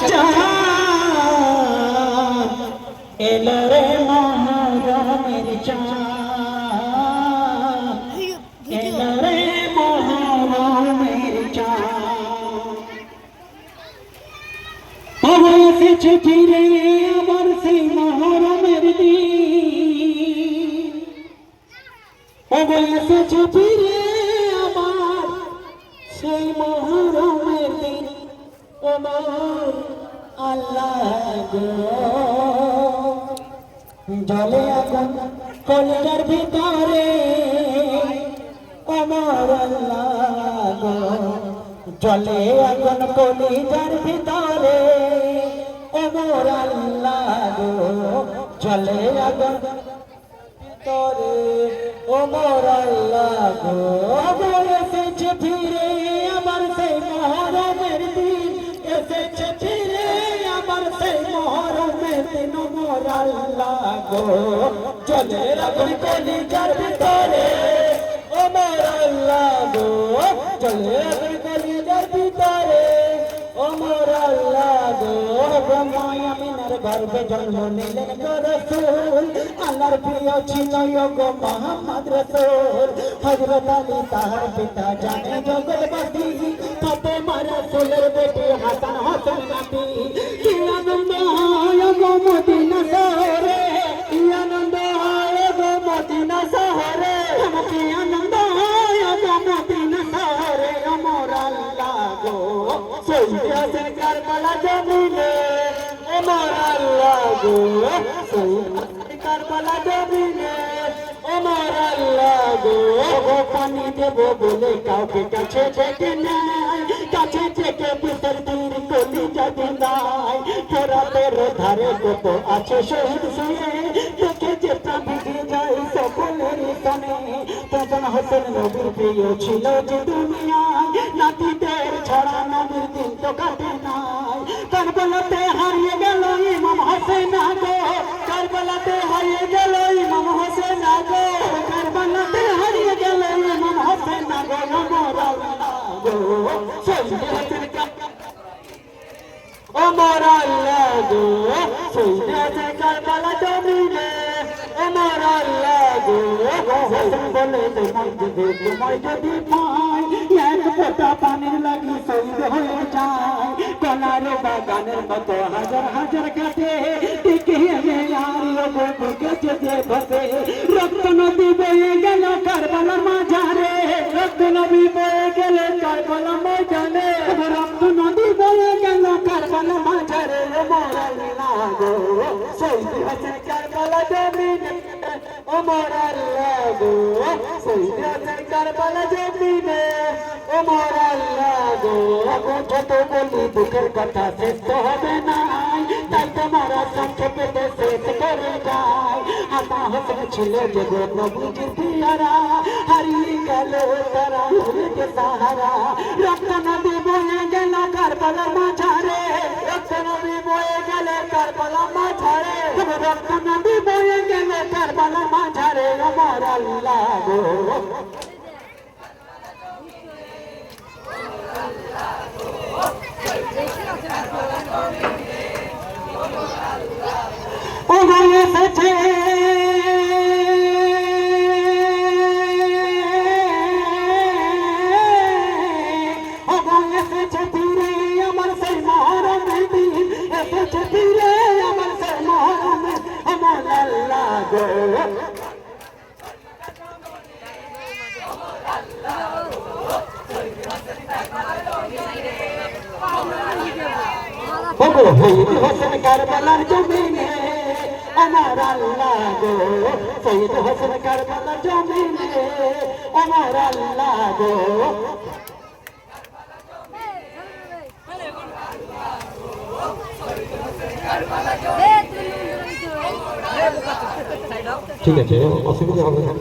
চাঁদ এলো রে মহরমের চাঁদ এলো রে মহরমের চাঁদ তবে এসেছে ফিরে আবার সেই মহরমের দিন তবে এসেছে ফিরে আবার সেই মহরমের দিন আমার আল্লাহ গো জলে আগুন কলিজার ভিতরে আমার আল্লাহ গো জলে আগুন কলিজার ভিতরে আমার আল্লাহ গো জলে আগুন ভিতরে আমার আল্লাহ গো এসেছে ফিরে আবার সেই মহরমের দিন এসেছে ফিরে আবার সেই মহরমের দিন আমার আল্লাহ গো জলে আগুন কলিজার ভিতরে আমার আল্লাহ গো জলে আগুন কলিজার ভিতরে আমার আল্লাহ গো মায়ামিনের গর্ভে জন্ম নিলেন গো রাসূল আল্লাহর প্রিয় ছিল গো মুহাম্মদ রাসূল হযরত আলী তার পিতা জানে জগৎবাসী ফাতেমা রাসূলের বেটি হাসান হোসেন নাতি কি আনন্দ হয় গো মদিনা শহরে কি আনন্দ হয় গো মদিনা শহরে কি আনন্দ হয় গো মদিনা শহরে আমার আল্লাহ গো শহীদ হোসেন কারবালা জমিনে আমার আল্লাহ গো শহীদ হোসেন কারবালা জমিনে আমার আল্লাহ গো পানি দেব বলে কাউকে কাছে ডেকে নেয় কাছে ডেকে পিসের তীর কলিজা দিনায় ফেরাতের ধারে কত আছে শহীদ শুয়ে দেখে যেটা ভিজে যায় সকলের সনে তখন হোসেন নবীর প্রিয় ছিল যে দুনিয়ায় নাতিদের ছাড়া নবীর দিন তো কাটে নাই কারবালাতে হারিয়ে গেল ইমাম হোসেন আগো কারবালাতে হারিয়ে গেল ইমাম হোসেন আগো কারবালাতে হারিয়ে গেল ইমাম হোসেন আগো আমার আল্লাহ গো শহীদ হোসেন আমার আল্লাহ গো শহীদ হোসেন কারবালা জমিনে আমার আল্লাহ গো হোসেন বলে তোমায় যদি পাই এক ফোঁটা পানির লাগি শহীদ হয়ে যায় কলার বাগানের মতো হাজার হাজার কাটে টিকে আর বুকে যেতে বসে রক্ত নদী বয়ে গেল কারবালার মাঝারে রক্ত নদী বয়ে গেল কারবালার মাঝারে রক্ত নদী বয়ে গেল কারবালার মাঝারে আমার আল্লাহ গো শহীদ হোসেন কারবালা জমিনে আমার আল্লাহ গো শহীদ হোসেন কারবালা জমিনে আমার আল্লাহ গো যত বলি দুঃখের কথা শেষ তো হবে না তাই তোমারা সংক্ষেপে শেষ করে যায় আমার হোসেন ছিল যে গো নবীজির পিয়ারা হারিয়ে গেল তারা হুরকে সাহারা রক্ত নদী বয়ে গেল কারবালার মাঝারে রক্ত নদী বয়ে গেল কারবালার মাঝারে রক্ত নদী বয়ে গেল কারবালার মাঝারে আমার আল্লাহ গো ও গো এসেছে ও গো এসেছে ফিরে আমার সেই মহরমের দিন এসেছে ফিরে আমার সেই মহরমের আমার আল্লাহ গো শহীদ হোসেন কারবালার জমিনে আমার আল্লাহ গো শহীদ হোসেন কারবালার জমিনে আমার আল্লাহ গো ঠিক আছে অসুবিধা হবে না।